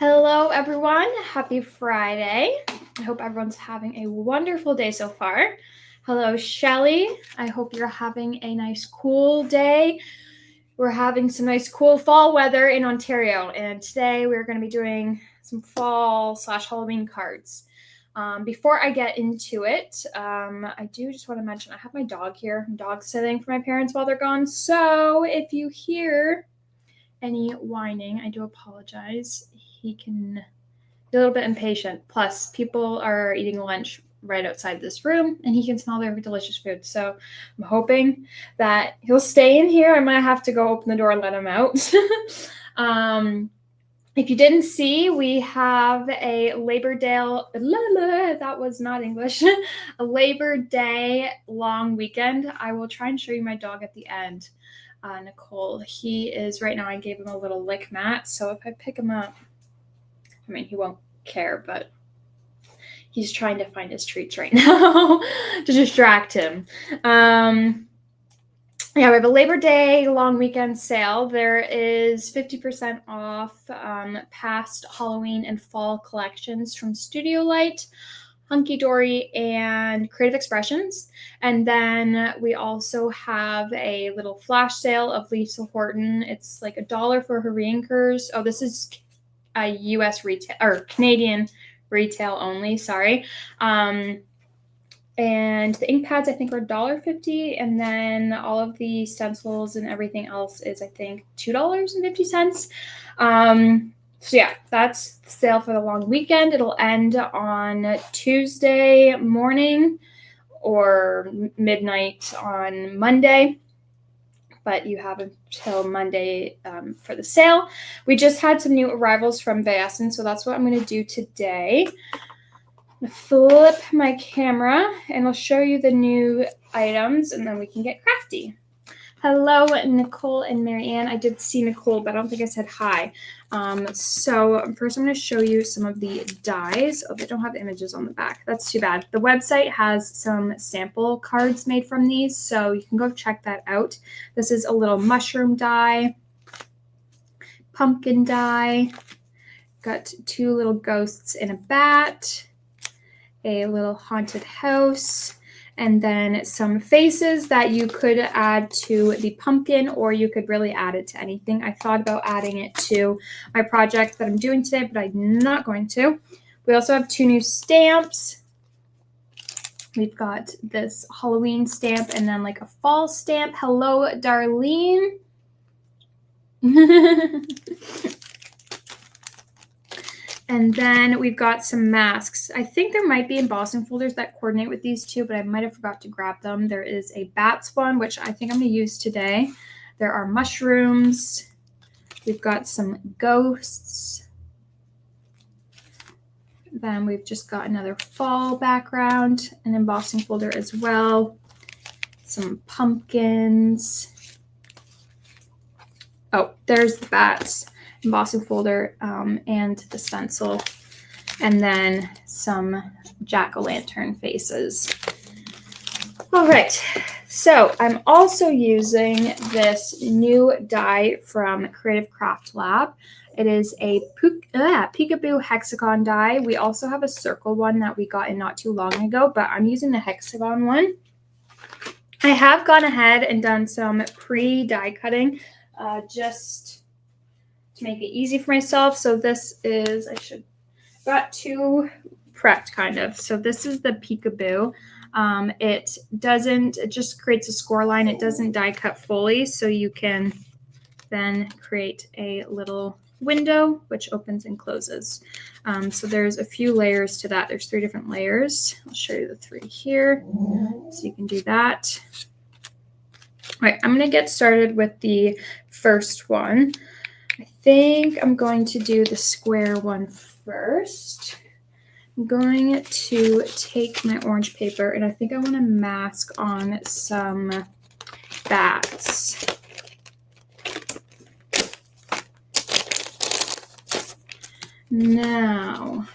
Hello, everyone. Happy Friday. I hope everyone's having a wonderful day so far. Hello, Shelly. I hope you're having a nice, cool day. We're having some nice, cool fall weather in Ontario, and today we're going to be doing some fall/Halloween cards. Before I get into it, I do just want to mention I have my dog here. I'm dog sitting for my parents while they're gone. So if you hear any whining, I do apologize. He can be a little bit impatient. Plus, people are eating lunch right outside this room and he can smell their delicious food. So I'm hoping that he'll stay in here. I might have to go open the door and let him out. If you didn't see, we have a Labor Day, that was not English, a Labor Day long weekend. I will try and show you my dog at the end. Nicole, he is, right now I gave him a little lick mat, so if I pick him up, I mean, he won't care, but he's trying to find his treats right now to distract him. We have a Labor Day long weekend sale. There is 50% off past Halloween and fall collections from Studio Light, Hunky Dory, and Creative Expressions. And then we also have a little flash sale of Lisa Horton. It's like $1 for her reinkers. Oh, this is a US retail or Canadian retail only, sorry. And the ink pads, I think, are $1.50. And then all of the stencils and everything else is, I think, $2.50. So yeah, that's the sale for the long weekend. It'll end on Tuesday morning or midnight on Monday. But you have until Monday for the sale. We just had some new arrivals from Vaessen, so that's what I'm going to do today. I'm going to flip my camera, and I'll show you the new items, and then we can get crafty. Hello, Nicole and Marianne. I did see Nicole, but I don't think I said hi. So first I'm going to show you some of the dies. Oh, they don't have images on the back. That's too bad. The website has some sample cards made from these, so you can go check that out. This is a little mushroom die, pumpkin die, got two little ghosts in a bat, a little haunted house, and then some faces that you could add to the pumpkin, or you could really add it to anything. I thought about adding it to my project that I'm doing today, but I'm not going to. We also have two new stamps. We've got this Halloween stamp and then like a fall stamp. Hello, Darlene. And then we've got some masks. I think there might be embossing folders that coordinate with these two, but I might have forgot to grab them. There is a bats one, which I think I'm going to use today. There are mushrooms. We've got some ghosts. Then we've just got another fall background, an embossing folder as well. Some pumpkins. Oh, there's the bats. Embossing folder and the stencil, and then some jack-o'-lantern faces. All right, so I'm also using this new die from Creative Craft Lab. It is a peekaboo hexagon die. We also have a circle one that we got in not too long ago, but I'm using the hexagon one. I have gone ahead and done some pre-die cutting just to make it easy for myself. So this is, got two prepped kind of. So this is the peekaboo. It just creates a score line. It doesn't die cut fully. So you can then create a little window which opens and closes. So there's a few layers to that. There's 3 different layers. I'll show you the 3 here. So you can do that. All right, I'm going to get started with the first one. I think I'm going to do the square one first. I'm going to take my orange paper, and I think I want to mask on some bats. Now,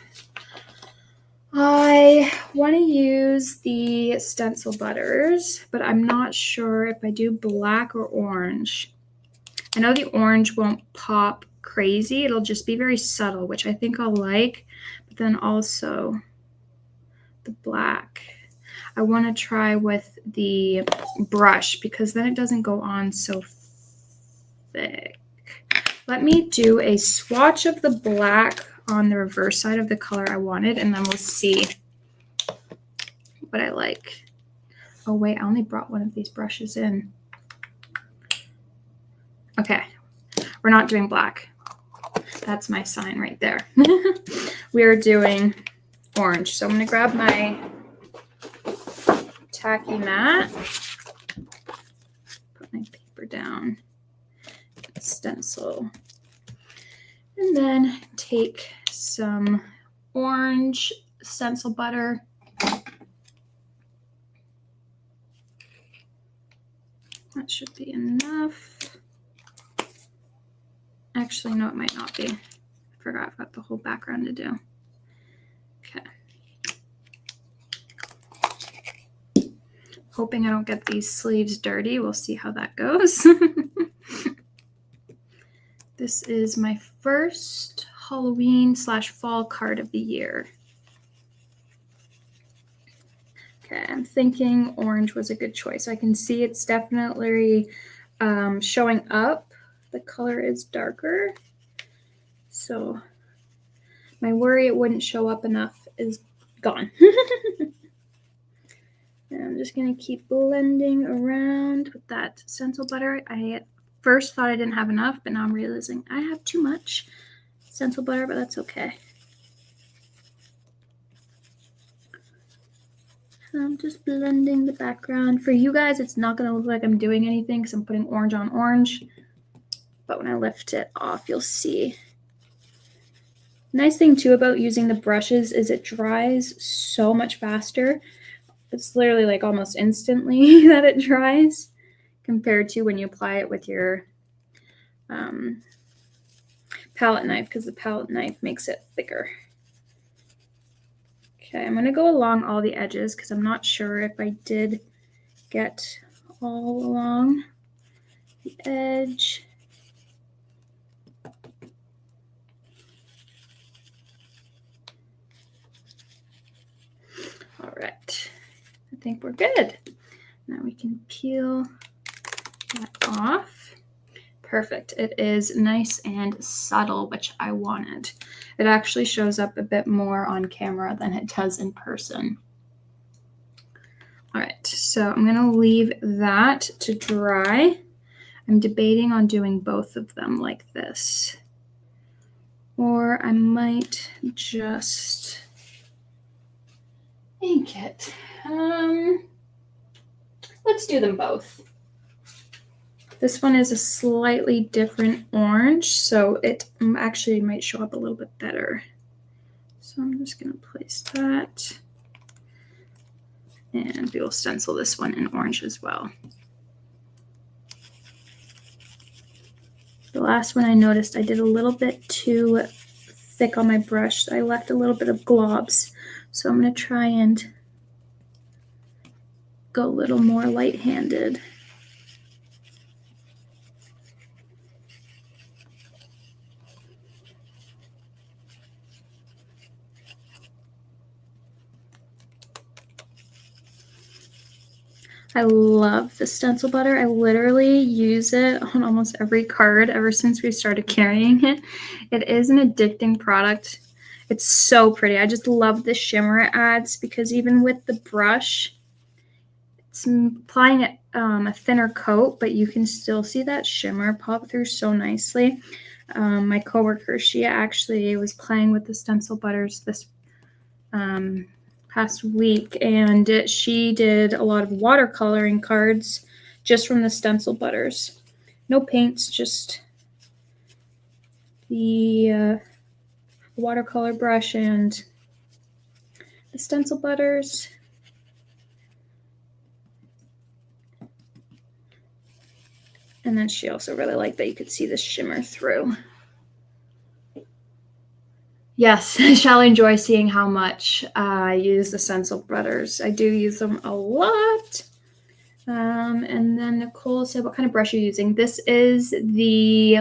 I want to use the stencil butters, but I'm not sure if I do black or orange. I know the orange won't pop crazy. It'll just be very subtle, which I think I'll like. But then also the black, I want to try with the brush because then it doesn't go on so thick. Let me do a swatch of the black on the reverse side of the color I wanted, and then we'll see what I like. Oh wait, I only brought one of these brushes in. Okay, we're not doing black. That's my sign right there. We are doing orange. So I'm going to grab my tacky mat, put my paper down, stencil, and then take some orange stencil butter. That should be enough. Actually, no, it might not be. I forgot I've got the whole background to do. Okay. Hoping I don't get these sleeves dirty. We'll see how that goes. This is my first Halloween/fall card of the year. Okay, I'm thinking orange was a good choice. I can see it's definitely showing up. The color is darker. So my worry it wouldn't show up enough is gone. And I'm just going to keep blending around with that stencil butter. I at first thought I didn't have enough, but now I'm realizing I have too much stencil butter, but that's okay. I'm just blending the background. For you guys, it's not going to look like I'm doing anything because I'm putting orange on orange. But when I lift it off, you'll see. Nice thing too about using the brushes is it dries so much faster. It's literally like almost instantly that it dries compared to when you apply it with your palette knife, because the palette knife makes it thicker. Okay, I'm going to go along all the edges because I'm not sure if I did get all along the edge. All right, I think we're good. Now we can peel that off. Perfect. It is nice and subtle, which I wanted. It actually shows up a bit more on camera than it does in person. All right, so I'm going to leave that to dry. I'm debating on doing both of them like this. Or I might just ink it. Let's do them both. This one is a slightly different orange, so it actually might show up a little bit better. So I'm just going to place that. And we will stencil this one in orange as well. The last one I noticed I did a little bit too thick on my brush. I left a little bit of globs. So I'm going to try and go a little more light-handed. I love the stencil butter. I literally use it on almost every card ever since we started carrying it. It is an addicting product. It's so pretty. I just love the shimmer it adds because even with the brush, it's applying a thinner coat, but you can still see that shimmer pop through so nicely. My coworker, she actually was playing with the stencil butters this past week, and she did a lot of watercoloring cards just from the stencil butters. No paints, just the watercolor brush and the stencil butters. And then she also really liked that you could see the shimmer through. Yes, shall enjoy seeing how much I use the stencil butters. I do use them a lot. And then Nicole said, what kind of brush are you using? This is the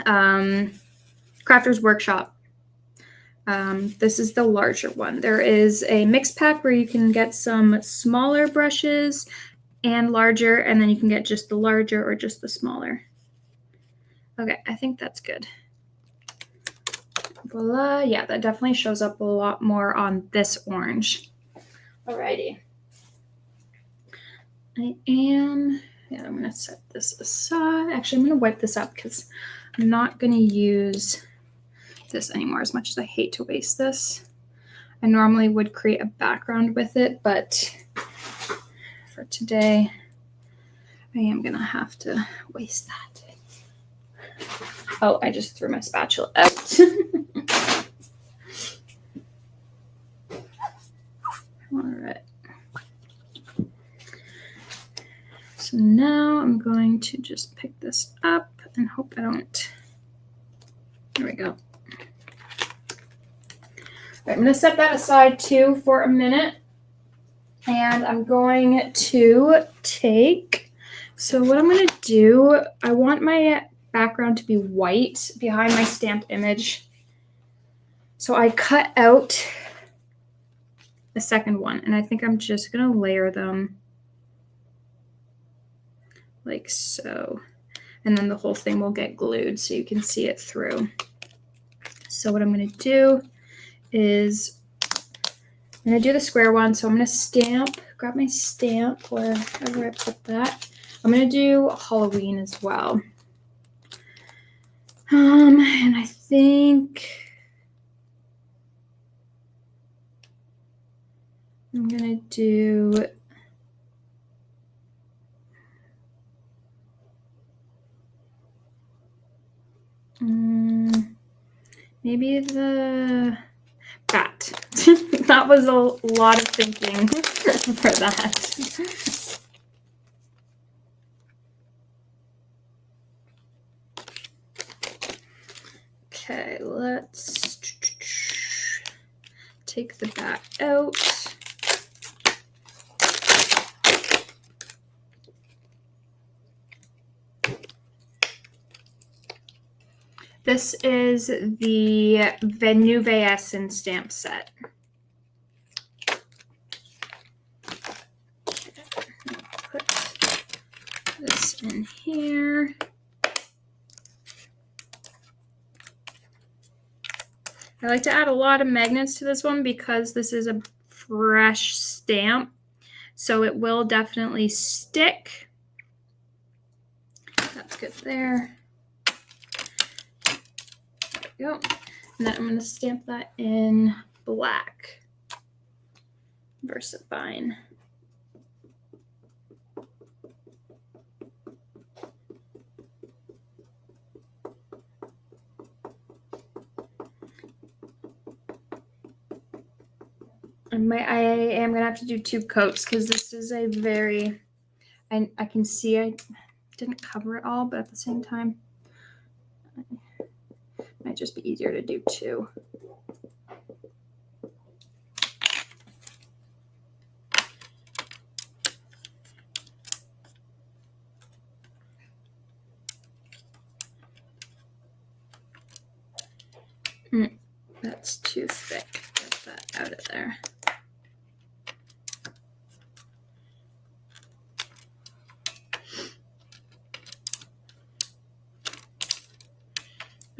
Crafter's Workshop. This is the larger one. There is a mixed pack where you can get some smaller brushes and larger, and then you can get just the larger or just the smaller. Okay, I think that's good. Voila. Yeah, that definitely shows up a lot more on this orange. Alrighty. I'm going to set this aside. Actually, I'm going to wipe this up because I'm not going to use this anymore, as much as I hate to waste this. I normally would create a background with it, but for today, I am going to have to waste that. Oh, I just threw my spatula out. All right. So now I'm going to just pick this up and hope I don't. There we go. Right, I'm going to set that aside too for a minute. And I'm going to take, so what I'm going to do, I want my background to be white behind my stamped image. So I cut out the second one, and I think I'm just going to layer them like so. And then the whole thing will get glued so you can see it through. So what I'm going to do is I'm going to do the square one. So I'm going to stamp, grab my stamp wherever I put that. I'm going to do Halloween as well. And I think I'm going to do maybe the bat. That was a lot of thinking for that. Okay, let's take the bat out. This is the new Vaessen stamp set. Put this in here. I like to add a lot of magnets to this one because this is a fresh stamp, so it will definitely stick. That's good there. Go. And then I'm going to stamp that in black. VersaFine. And I am going to have to do 2 coats because this is a very, I can see I didn't cover it all, but at the same time, might just be easier to do 2. That's too thick. Get that out of there.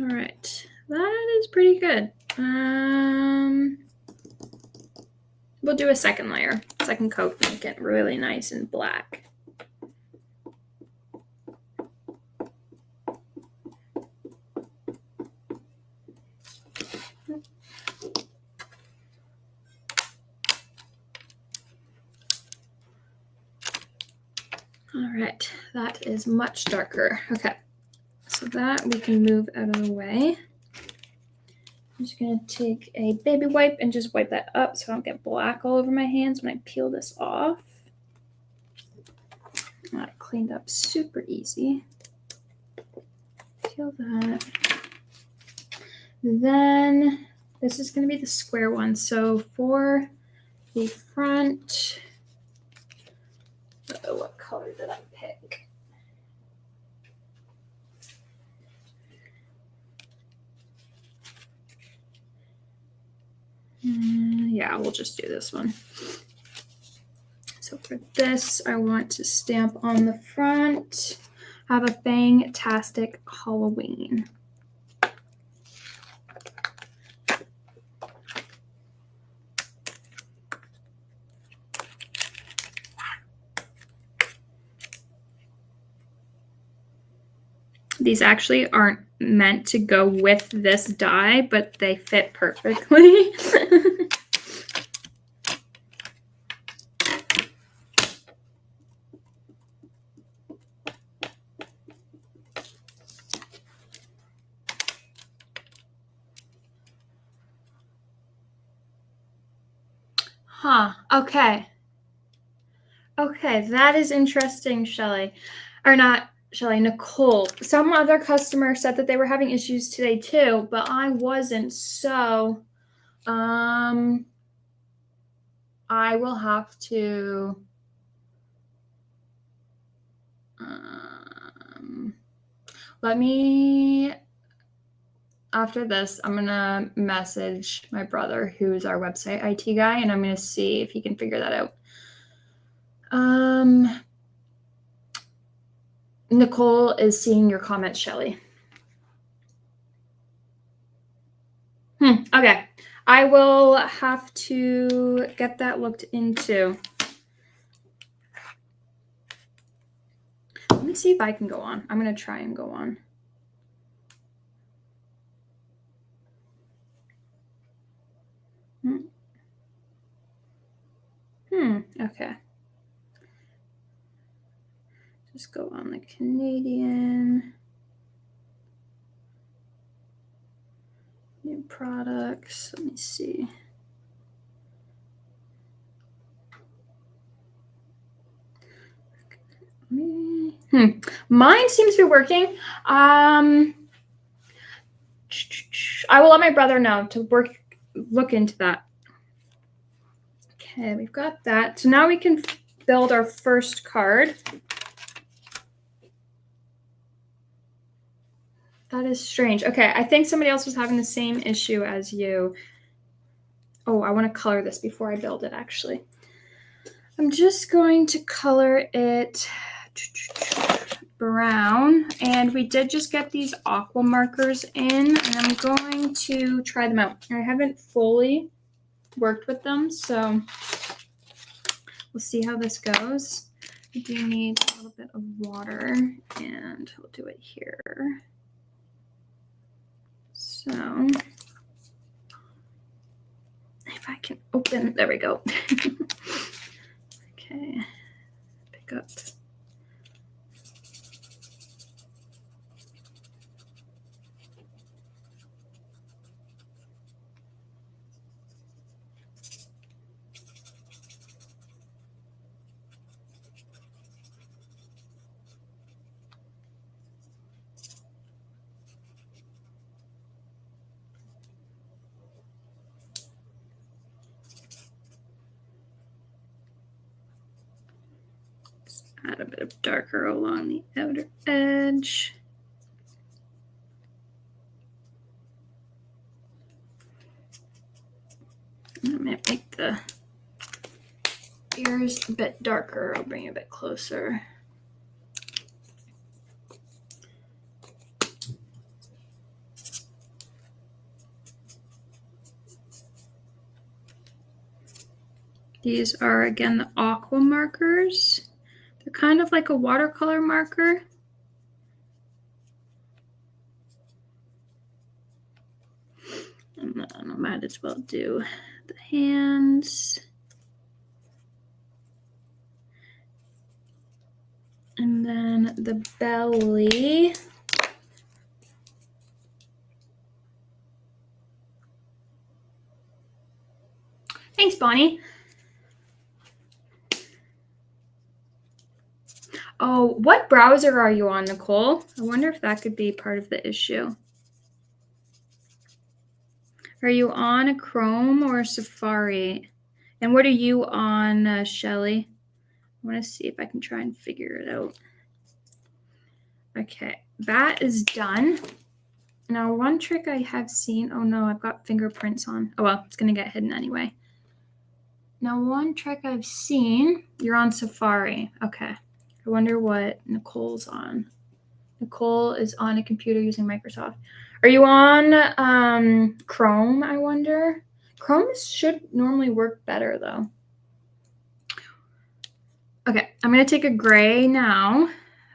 All right, that is pretty good. We'll do a second layer, second coat, make it really nice and black. All right, that is much darker. Okay, so that we can move out of the way. I'm just gonna take a baby wipe and just wipe that up so I don't get black all over my hands when I peel this off. That cleaned up super easy. Peel that. Then this is gonna be the square one. So for the front, what color did I pick? Yeah, we'll just do this one. So for this, I want to stamp on the front, have a Bang-tastic Halloween. These actually aren't meant to go with this die, but they fit perfectly. Huh, okay. Okay, that is interesting, Shelly. Or not Shelly, Nicole. Some other customer said that they were having issues today too, but I wasn't. So, I will have to let me, after this, I'm gonna message my brother, who's our website IT guy, and I'm gonna see if he can figure that out. Nicole is seeing your comment, Shelly. Okay. I will have to get that looked into. Let me see if I can go on. I'm going to try and go on. Okay. Just go on the Canadian. New products. Let me see. Mine seems to be working. I will let my brother know to look into that. Okay, we've got that. So now we can build our first card. That is strange. Okay, I think somebody else was having the same issue as you. Oh, I want to color this before I build it, actually. I'm just going to color it brown. And we did just get these aqua markers in, and I'm going to try them out. I haven't fully worked with them, so we'll see how this goes. We do need a little bit of water, and we'll do it here. So if I can open, there we go. Okay, pick up. Add a bit of darker along the outer edge. I might make the ears a bit darker. I'll bring it a bit closer. These are, again, the aqua markers. They're kind of like a watercolor marker. And then I might as well do the hands. And then the belly. Thanks, Bonnie. Oh, what browser are you on, Nicole? I wonder if that could be part of the issue. Are you on a Chrome or a Safari? And what are you on, Shelly? I want to see if I can try and figure it out. Okay, that is done. Now, one trick I have seen, oh no, I've got fingerprints on. Oh well, it's gonna get hidden anyway. Now, one trick I've seen, you're on Safari. Okay. I wonder what Nicole's on. Nicole is on a computer using Microsoft. Are you on Chrome, I wonder? Chrome should normally work better though. Okay, I'm gonna take a gray now.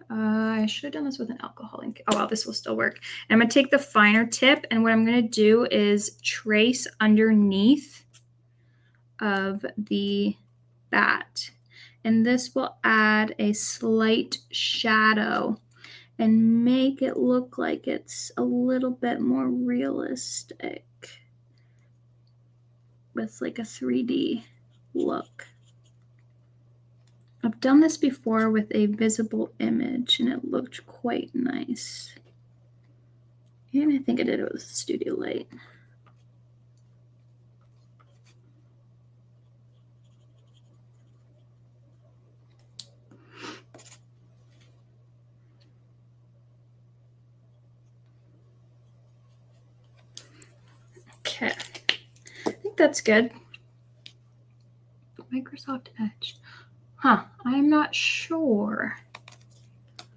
I should have done this with an alcohol ink. Oh, well, this will still work. And I'm going to take the finer tip, and what I'm going to do is trace underneath of the bat. And this will add a slight shadow and make it look like it's a little bit more realistic with like a 3D look. I've done this before with a visible image and it looked quite nice. And I think I did it with Studio Light. Okay, I think that's good. Microsoft Edge. Huh, I'm not sure. All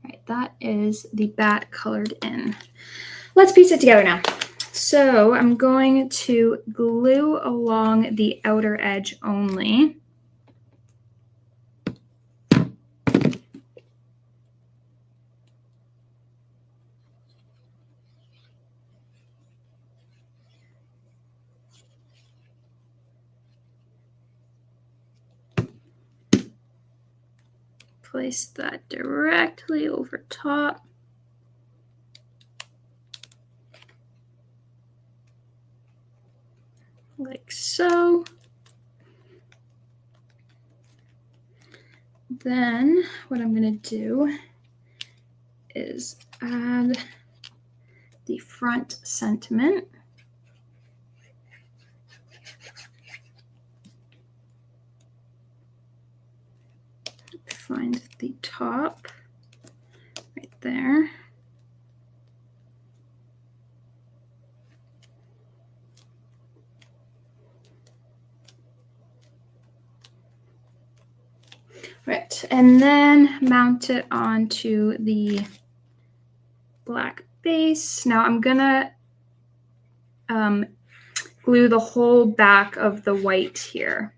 right, that is the bat colored in. Let's piece it together now. So I'm going to glue along the outer edge only. Place that directly over top. Like so. Then what I'm going to do is add the front sentiment. Find the top right there. Right, and then mount it onto the black base. Now I'm gonna glue the whole back of the white here.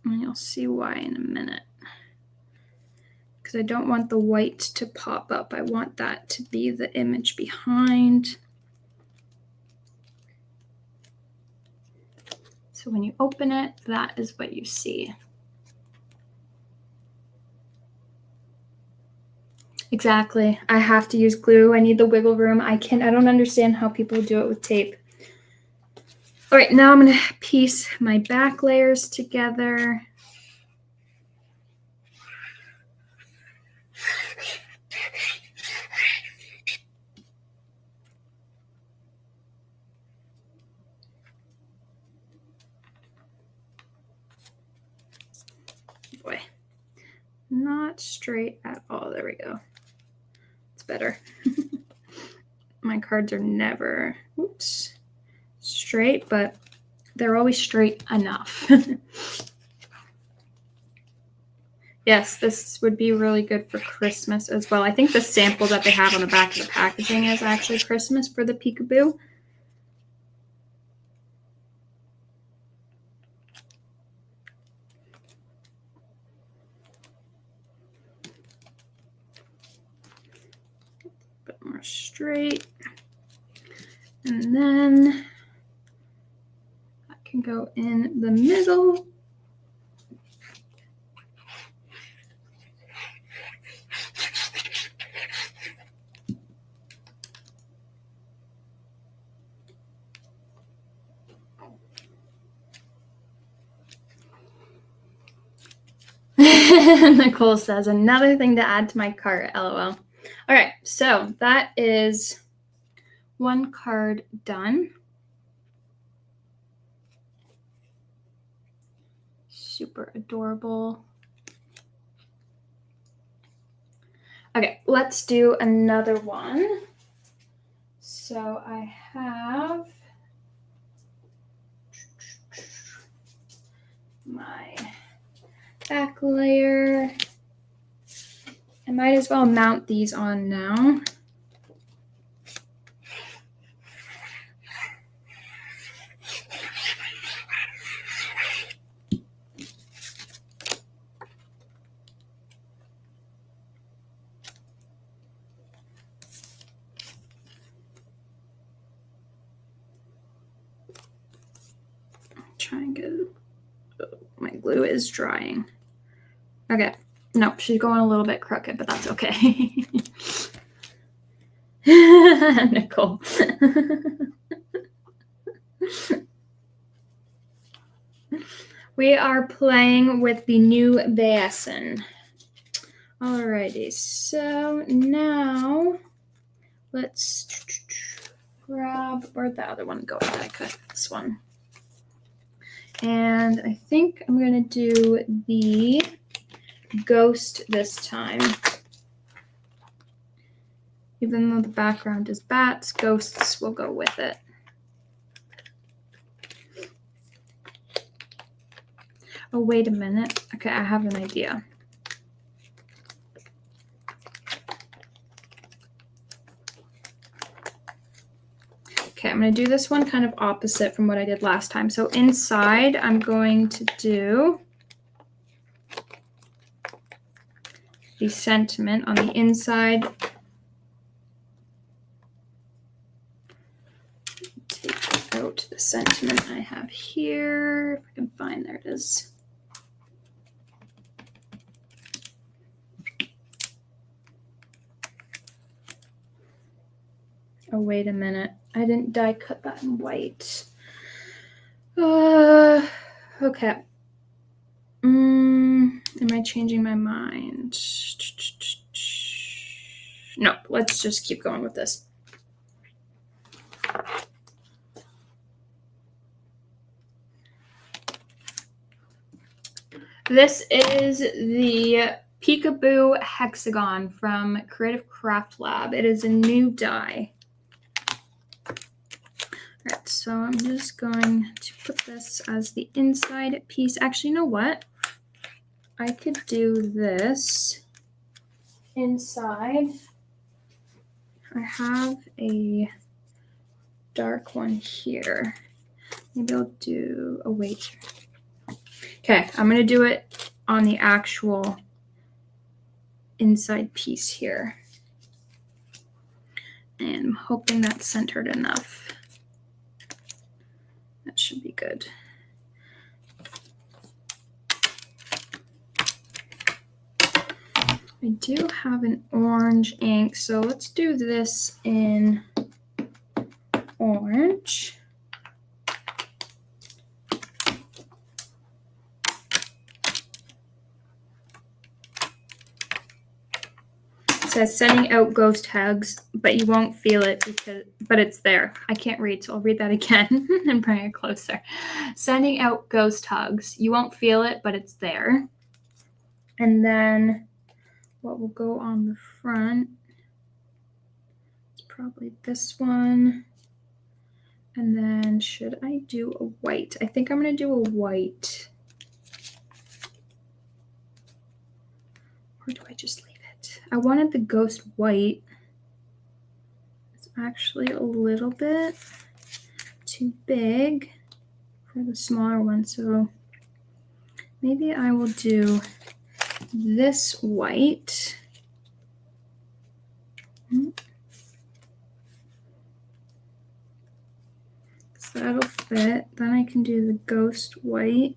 And you'll see why in a minute. Because I don't want the white to pop up. I want that to be the image behind. So when you open it, that is what you see. Exactly. I have to use glue. I need the wiggle room. I don't understand how people do it with tape. All right, now I'm going to piece my back layers together. Boy, not straight at all. There we go. It's better. My cards are never, oops, straight, but they're always straight enough. Yes, this would be really good for Christmas as well. I think the sample that they have on the back of the packaging is actually Christmas for the peekaboo. A bit more straight. And then I can go in the middle. Nicole says, another thing to add to my cart, LOL. All right, so that is one card done. super adorable. Okay, let's do another one. So I have my back layer. I might as well mount these on now. Try and get it. Oh, my glue is drying. Okay. Nope, she's going a little bit crooked, but that's okay. Nicole. We are playing with the new Vaessen. Alrighty, so now let's grab, where'd the other one go? I cut this one. And I think I'm gonna do the ghost this time. Even though the background is bats, ghosts will go with it. Oh, wait a minute. Okay, I have an idea. Okay, I'm going to do this one kind of opposite from what I did last time. So inside, I'm going to do the sentiment on the inside. Take out the sentiment I have here. If I can find, there it is. Oh, wait a minute. I didn't die cut that in white. Okay. Am I changing my mind? No, let's just keep going with this. This is the Peekaboo Hexagon from Creative Craft Lab. It is a new die. Alright, so I'm just going to put this as the inside piece. Actually, you know what? I could do this inside. I have a dark one here. Maybe I'll do, oh wait. Okay, I'm going to do it on the actual inside piece here. And I'm hoping that's centered enough. That should be good. I do have an orange ink, so let's do this in orange. It says sending out ghost hugs, but you won't feel it but it's there. I can't read, so I'll read that again and bring it closer. Sending out ghost hugs. You won't feel it, but it's there. And then what will go on the front? It's probably this one. And then should I do a white? I think I'm going to do a white. Or do I just leave it? I wanted the ghost white. It's actually a little bit too big for the smaller one. So maybe I will do this white. So that'll fit. Then I can do the ghost white.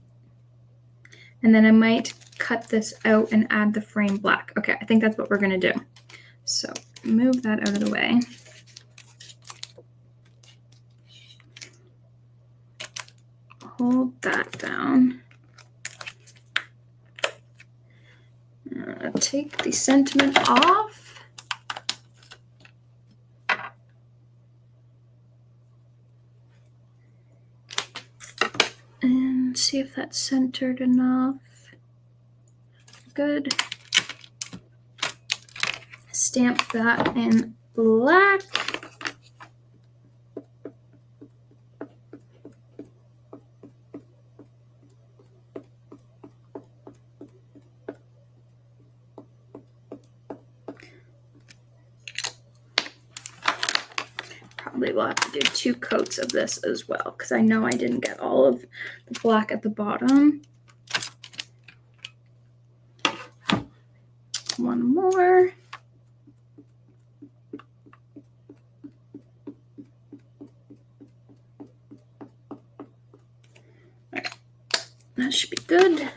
And then I might cut this out and add the frame black. Okay, I think that's what we're going to do. So move that out of the way. Hold that down. Take the sentiment off. And see if that's centered enough. Good. Stamp that in black. Probably will have to do 2 coats of this as well, because I know I didn't get all of the black at the bottom. One more. All right. That should be good.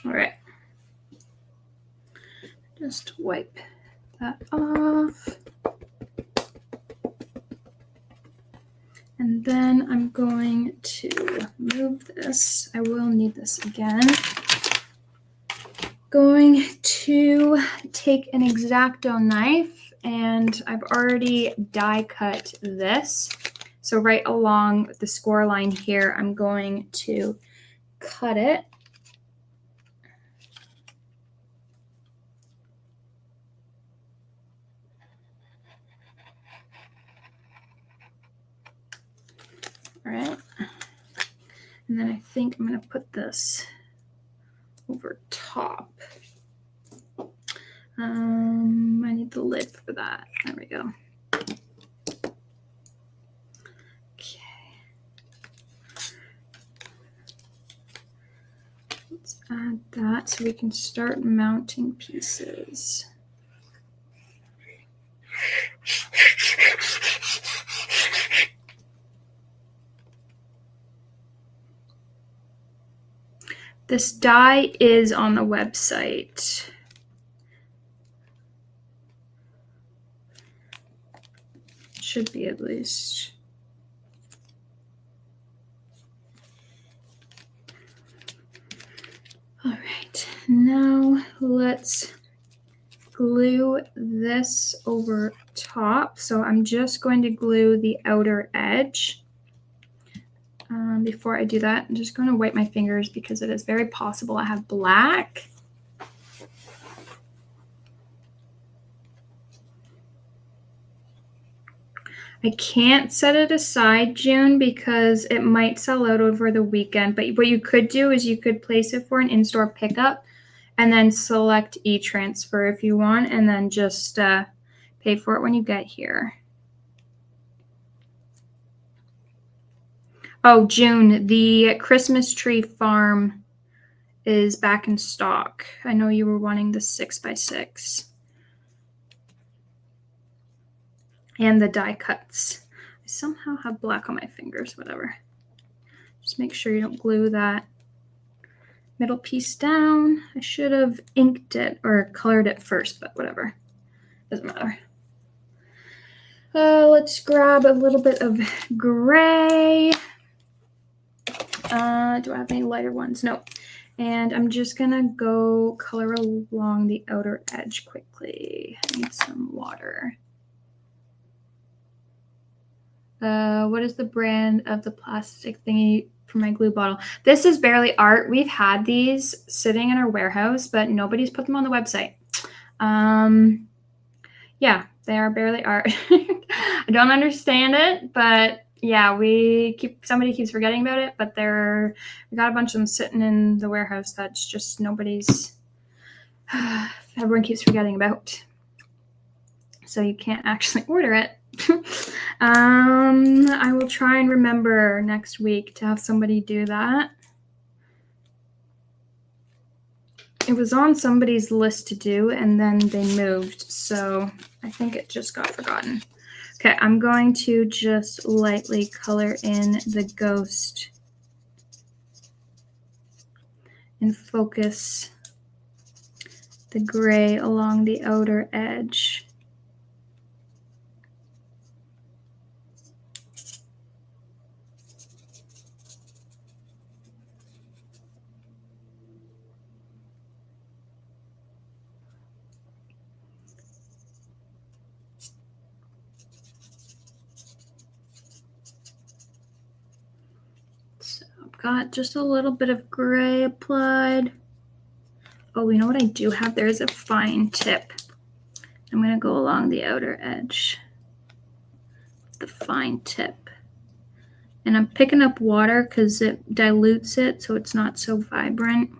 All right. Just wipe that off. And then I'm going to move this. I will need this again. Going to take an X-Acto knife, and I've already die cut this. So right along the score line here, I'm going to cut it. All right. And then I think I'm going to put this over top. I need the lid for that. There we go. Okay. Let's add that so we can start mounting pieces. This die is on the website. Should be at least. All right, now let's glue this over top. So I'm just going to glue the outer edge. Before I do that, I'm just going to wipe my fingers because it is very possible I have black. I can't set it aside, June, because it might sell out over the weekend. But what you could do is you could place it for an in-store pickup and then select e-transfer if you want, and then just pay for it when you get here. Oh, June, the Christmas tree farm is back in stock. I know you were wanting the 6x6. And the die cuts. I somehow have black on my fingers, whatever. Just make sure you don't glue that middle piece down. I should have inked it or colored it first, but whatever. Doesn't matter. Let's grab a little bit of gray. Do I have any lighter ones? No. And I'm just gonna go color along the outer edge quickly. I need some water. What is the brand of the plastic thingy for my glue bottle? This is Barely Art. We've had these sitting in our warehouse, but nobody's put them on the website. Yeah, they are Barely Art. I don't understand it, but yeah, somebody keeps forgetting about it, but we got a bunch of them sitting in the warehouse that's just everyone keeps forgetting about. So you can't actually order it. I will try and remember next week to have somebody do that. It was on somebody's list to do, and then they moved, so I think it just got forgotten. Okay, I'm going to just lightly color in the ghost and focus the gray along the outer edge. got just a little bit of gray applied. Oh, you know what I do have? There's a fine tip. I'm going to go along the outer edge. The fine tip. And I'm picking up water because it dilutes it so it's not so vibrant.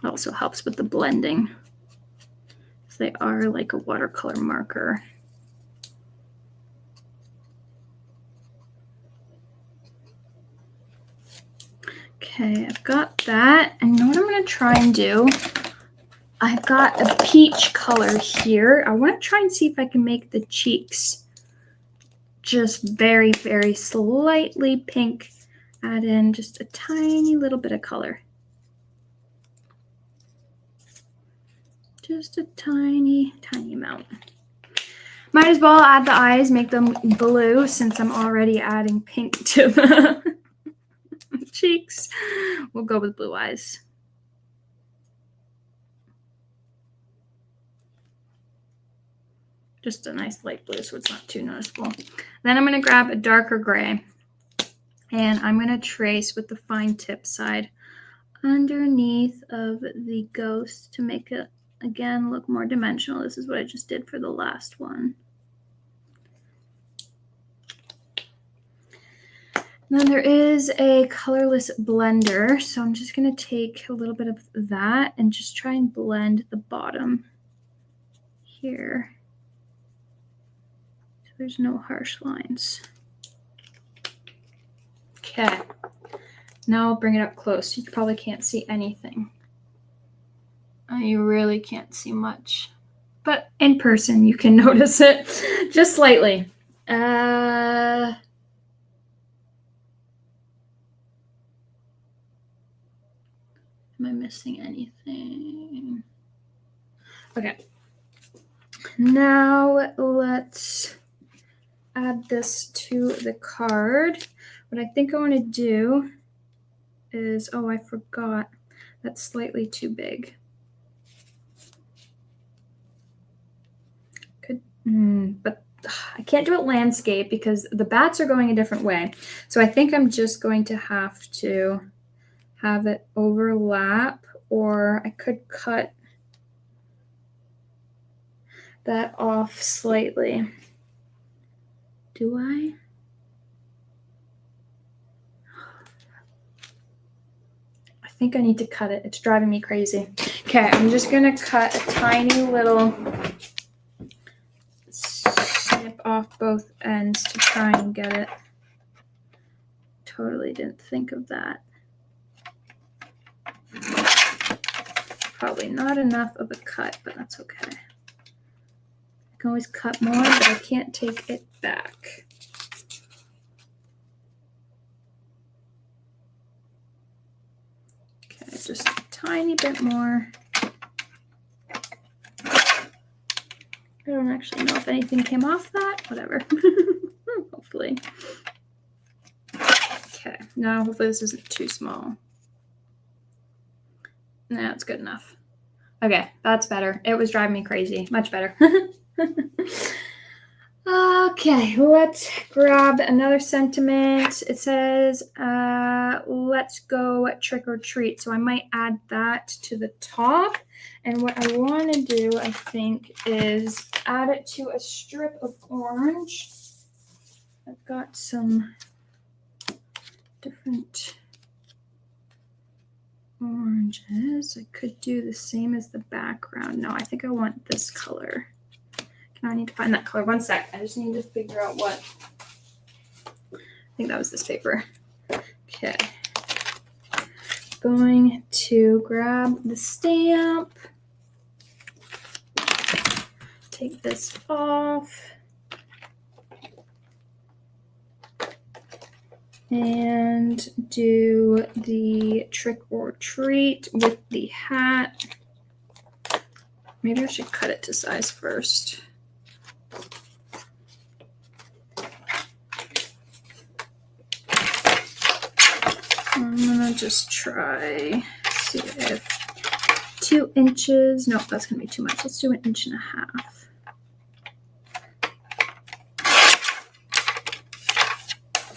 Also helps with the blending. They are like a watercolor marker. Okay, I've got that. And you know what I'm going to try and do? I've got a peach color here. I want to try and see if I can make the cheeks just very, very slightly pink. Add in just a tiny little bit of color. Just a tiny, tiny amount. Might as well add the eyes, make them blue since I'm already adding pink to the cheeks. We'll go with blue eyes. Just a nice light blue so it's not too noticeable. Then I'm going to grab a darker gray and I'm going to trace with the fine tip side underneath of the ghost to make it, again, look more dimensional. This is what I just did for the last one. Then there is a colorless blender, so I'm just going to take a little bit of that and just try and blend the bottom here. So there's no harsh lines. Okay, now I'll bring it up close. You probably can't see anything. You really can't see much, but in person you can notice it just slightly. Am I missing anything? Okay. Now let's add this to the card. What I think I want to do is, oh, I forgot. That's slightly too big. But I can't do it landscape because the bats are going a different way. So I think I'm just going to have to have it overlap, or I could cut that off slightly. Do I? I think I need to cut it. It's driving me crazy. Okay, I'm just going to cut a tiny little snip off both ends to try and get it. Totally didn't think of that. Probably not enough of a cut, but that's okay. I can always cut more, but I can't take it back. Okay, just a tiny bit more. I don't actually know if anything came off that. Whatever. Hopefully. Okay, now hopefully this isn't too small. No, it's good enough. Okay, that's better. It was driving me crazy. Much better. Okay, let's grab another sentiment. It says, let's go trick or treat. So I might add that to the top. And what I want to do, I think, is add it to a strip of orange. I've got some different oranges. I could do the same as the background. No, I think I want this color. Now I need to find that color. One sec. I just need to figure out what. I think that was this paper. Okay. Going to grab the stamp. Take this off. And do the trick or treat with the hat. Maybe I should cut it to size first. I'm gonna just try, see if 2 inches. Nope, that's going to be too much. Let's do 1.5 inches.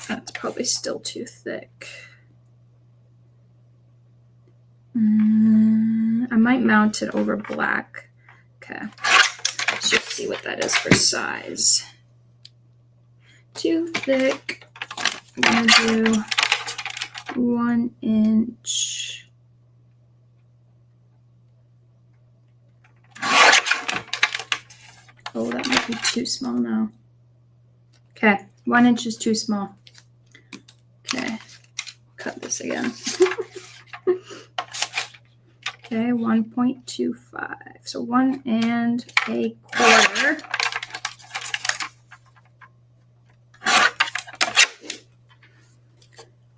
That's probably still too thick. I might mount it over black. Okay. Let's just see what that is for size. Too thick. I'm going to do 1 inch. Oh, that might be too small now. Okay, 1 inch is too small. Okay, cut this again. Okay, 1.25. So 1 1/4.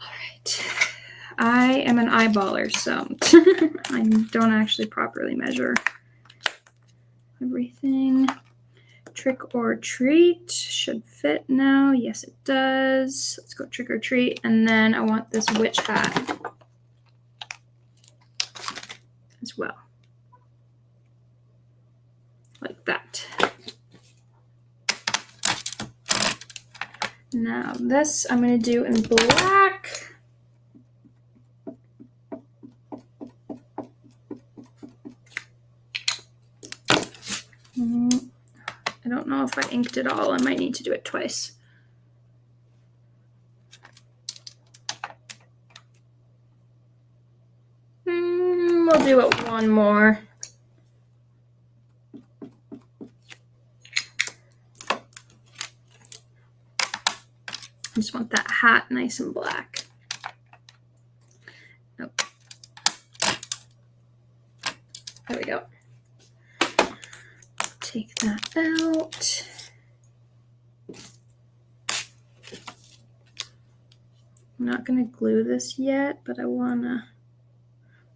All right. I am an eyeballer, so I don't actually properly measure everything. Trick or treat should fit now. Yes, it does. Let's go trick or treat. And then I want this witch hat as well. Like that. Now this I'm going to do in black. I don't know if I inked it all. I might need to do it twice. We'll do it one more. I just want that hat nice and black. Nope. There we go. Take that out. I'm not going to glue this yet, but I want to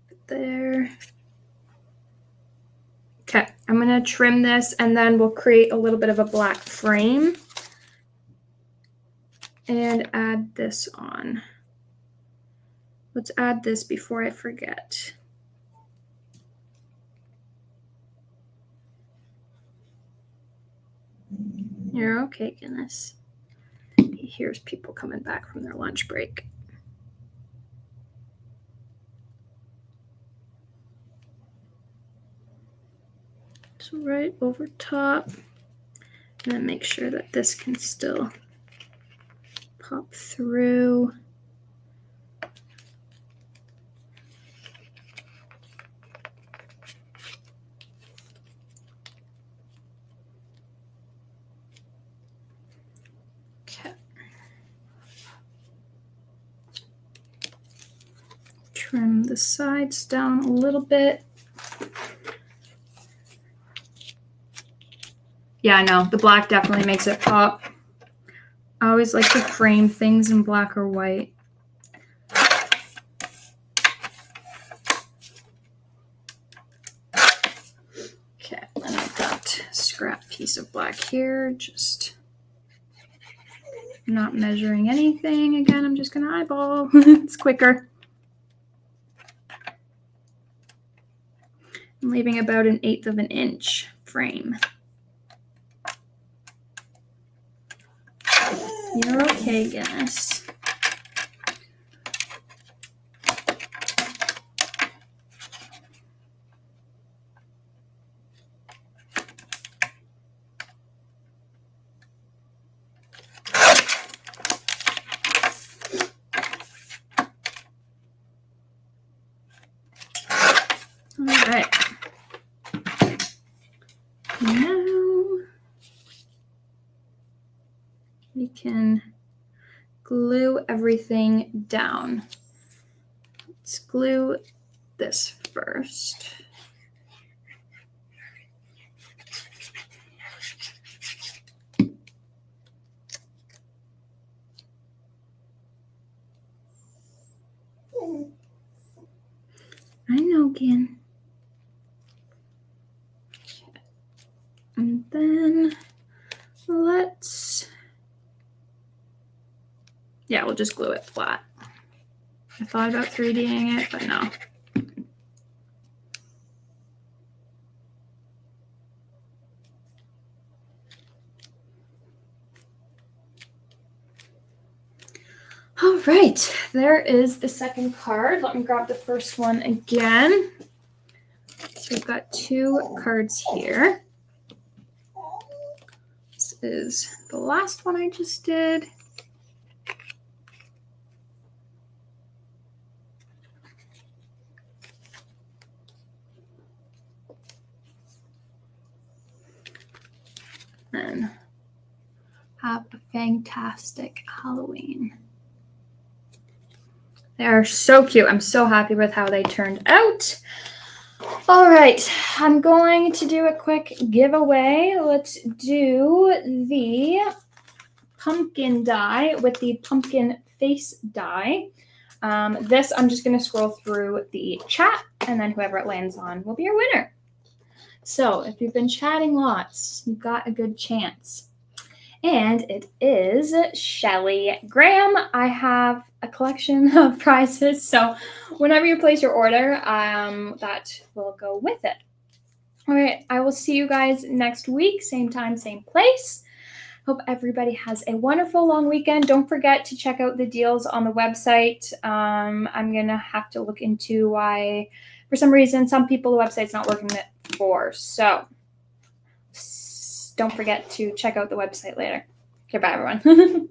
put it there. Okay, I'm going to trim this and then we'll create a little bit of a black frame and add this on. Let's add this before I forget. You're okay, Guinness. He hears people coming back from their lunch break. So right over top, and then make sure that this can still pop through. Okay. Trim the sides down a little bit. Yeah, I know, the black definitely makes it pop. I always like to frame things in black or white. Okay, and I've got a scrap piece of black here, just not measuring anything. Again, I'm just gonna eyeball. It's quicker. I'm leaving about 1/8 inch frame. You're okay, Guinness. All right. Now we can glue everything down. Let's glue this first. I know, Gin. Okay. And then let's, yeah, we'll just glue it flat. I thought about 3D'ing it, but no. All right, there is the second card. Let me grab the first one again. So we've got 2 cards here. This is the last one I just did. And have a fantastic Halloween. They are so cute. I'm so happy with how they turned out. All right, I'm going to do a quick giveaway. Let's do the pumpkin die with the pumpkin face die. This, I'm just going to scroll through the chat, and then whoever it lands on will be your winner. So if you've been chatting lots, you've got a good chance. And it is Shelly Graham. I have a collection of prizes, so whenever you place your order, that will go with it. All right, I will see you guys next week, same time, same place. Hope everybody has a wonderful long weekend. Don't forget to check out the deals on the website. I'm going to have to look into why, for some reason, some people the website's not working for. So don't forget to check out the website later. Okay, bye, everyone.